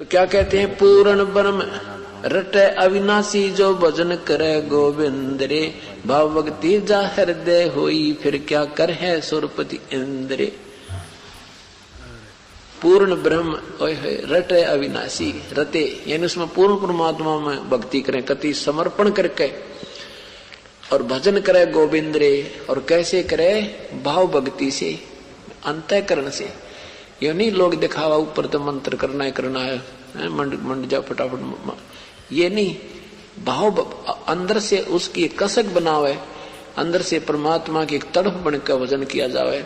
तो क्या कहते हैं, पूर्ण ब्रह्म रटे अविनाशी जो भजन करे गोविंद रे, भाव भक्ति जा हृदय होई फिर क्या कर है सुरपति इंद्रे। पूर्ण ब्रह्म रटे अविनाशी, रटे यानी उसमें पूर्ण परमात्मा में भक्ति करें, कति समर्पण करके और भजन करे गोविंद रे। और कैसे करे, भाव भक्ति से, अंतःकरण से। ये नहीं लोग दिखावा ऊपर तो मंत्र करना है मंड जा फटाफट, ये नहीं। भाव अंदर से उसकी कसक बनावे, अंदर से परमात्मा की एक तड़फ बनकर भजन किया जावे,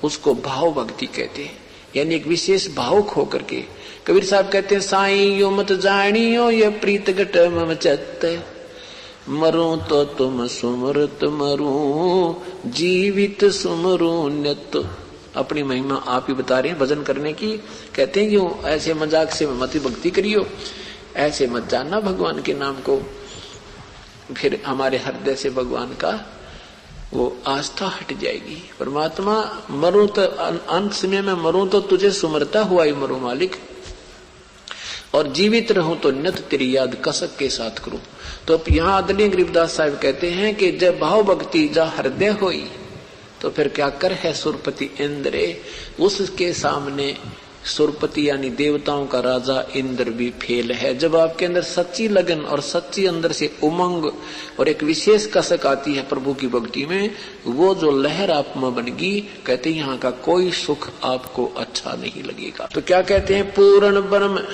उसको भाव भक्ति कहते हैं। यानी एक विशेष भाव खो करके। कबीर साहब कहते हैं, साईं यो मत जानियो ये प्रीत घट मम चत, मरूं तो तुम सुमरत मरूं, जीवित सुमरूं नित। अपनी महिमा आप ही बता रहे हैं भजन करने की। कहते हैं क्यों ऐसे मजाक से मत भक्ति करियो, ऐसे मत जानना भगवान के नाम को, फिर हमारे हृदय से भगवान का वो आस्था हट जाएगी। परमात्मा मरूं तो अंत समय में मरूं तो तुझे सुमरता हुआ ही मरूं मालिक, और जीवित रहूं तो नित तेरी याद कसक के साथ करूं। तो यहाँ आदरणीय गरीबदास साहब कहते हैं कि जब भाव भक्ति जा हृदय होई तो फिर क्या कर है सुरपति इंद्रे। उसके सामने सुरपति यानी देवताओं का राजा इंद्र भी फेल है। जब आपके अंदर सच्ची लगन और सच्ची अंदर से उमंग और एक विशेष कसक आती है प्रभु की भक्ति में, वो जो लहर आप में बनेगी, कहते हैं यहाँ का कोई सुख आपको अच्छा नहीं लगेगा। तो क्या कहते हैं, पूर्ण ब्रह्म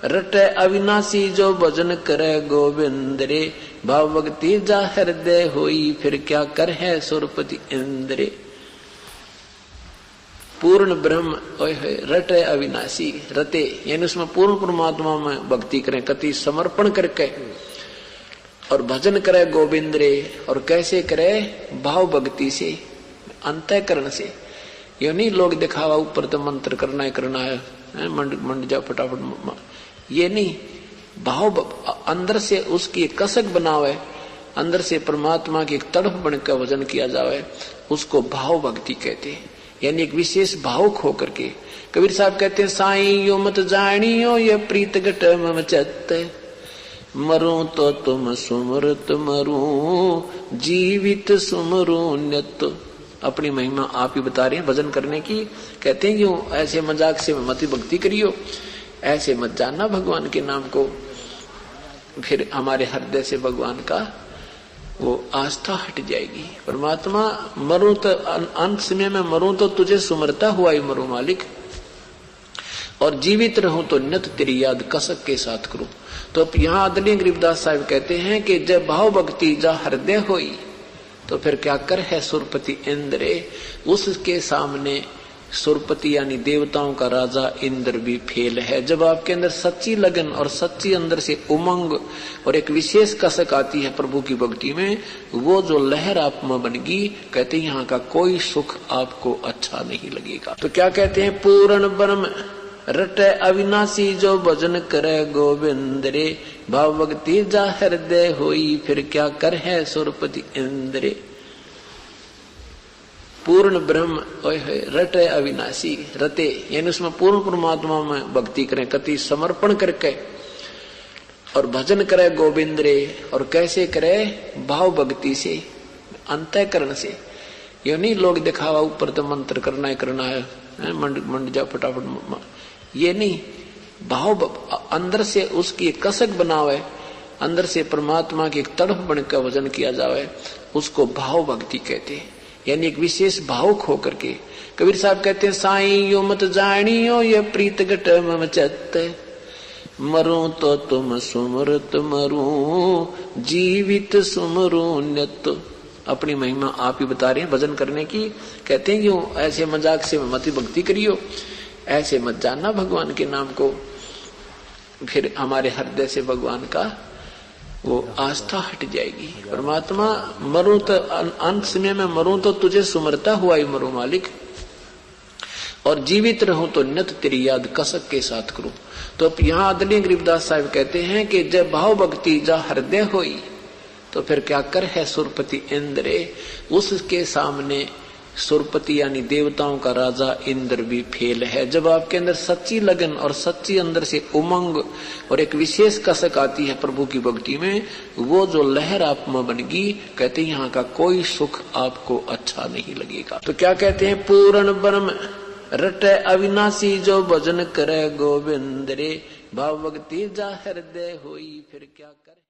रटे अविनाशी जो भजन करे गोविंद रे, भाव भक्ति जा हृदय होई फिर क्या कर है सुरपति इंद्रे। पूर्ण ब्रह्म रटे अविनाशी, रटे यानी उसमें पूर्ण परमात्मा में भक्ति करें, कति समर्पण करके और भजन करे गोविंद रे। और कैसे करे, भाव भक्ति से, अंतःकरण से। ये नहीं लोग दिखावा ऊपर तो मंत्र करना है मंड जा फटाफट, ये नहीं। भाव अंदर से उसकी एक कसक बनावे, अंदर से परमात्मा की एक तड़फ बनकर भजन किया जावे, उसको भाव भक्ति कहते हैं। यानी एक विशेष भाव खो करके। कबीर साहब कहते हैं, साईं यो मत जानियो ये प्रीत घट मम चत, मरूं तो तुम सुमरत मरूं, जीवित सुमरूं नित। अपनी महिमा आप ही बता रहे हैं भजन करने की। कहते हैं क्यों ऐसे मजाक से मत भक्ति करियो, ऐसे मत जानना भगवान के नाम को, फिर हमारे हृदय से भगवान का वो आस्था हट जाएगी। परमात्मा मरूं तो अंत समय में मरूं तो तुझे सुमरता हुआ ही मरूं मालिक, और जीवित रहूं तो नित तेरी याद कसक के साथ करूं। तो यहाँ आदरणीय गरीबदास साहब कहते हैं कि जब भाव भक्ति जा हृदय होई तो फिर क्या कर है सुरपति इंद्रे। उसके सामने सुरपति यानी देवताओं का राजा इंद्र भी फेल है। जब आपके अंदर सच्ची लगन और सच्ची अंदर से उमंग और एक विशेष कसक आती है प्रभु की भक्ति में, वो जो लहर आप में बनेगी, कहते हैं यहाँ का कोई सुख आपको अच्छा नहीं लगेगा। तो क्या कहते हैं, पूर्ण ब्रह्म रटे अविनाशी जो भजन करे गोविंद रे, भाव भक्ति जा हृदय होई फिर क्या कर है सुरपति इंद्रे। पूर्ण ब्रह्म रटे अविनाशी, रटे यानी उसमें पूर्ण परमात्मा में भक्ति करें, कति समर्पण करके और भजन करे गोविंद रे। और कैसे करे, भाव भक्ति से, अंतःकरण से। ये नहीं लोग दिखावा ऊपर तो मंत्र करना है मंड जा फटाफट, ये नहीं। भाव अंदर से उसकी एक कसक बनावे, अंदर से परमात्मा की एक तड़फ बनकर भजन किया जावे, उसको भाव भक्ति कहते हैं। यानी एक विशेष भाव खो करके। कबीर साहब कहते हैं, साईं यो मत जानियो ये प्रीत घट मम चत, मरूं तो तुम सुमरत मरूं, जीवित सुमरूं नित। अपनी महिमा आप ही बता रहे हैं भजन करने की। कहते हैं क्यों ऐसे मजाक से मत भक्ति करियो, ऐसे मत जानना भगवान के नाम को, फिर हमारे हृदय से भगवान का वो आस्था हट जाएगी। परमात्मा मरूं तो अंत समय में मरूं तो तुझे सुमरता हुआ ही मरूं मालिक, और जीवित रहूं तो नित तेरी याद कसक के साथ करूं। तो यहाँ आदरणीय गरीबदास साहब कहते हैं कि जब भाव भक्ति जा हृदय होई तो फिर क्या कर है सुरपति इंद्रे। उसके सामने सुरपति यानी देवताओं का राजा इंद्र भी फेल है। जब आपके अंदर सच्ची लगन और सच्ची अंदर से उमंग और एक विशेष कसक आती है प्रभु की भक्ति में, वो जो लहर आप में बनेगी, कहते हैं यहाँ का कोई सुख आपको अच्छा नहीं लगेगा। तो क्या कहते हैं, पूर्ण ब्रह्म रटे अविनाशी जो भजन करे गोविंद रे, भाव भक्ति जा हृदय होई फिर क्या करे।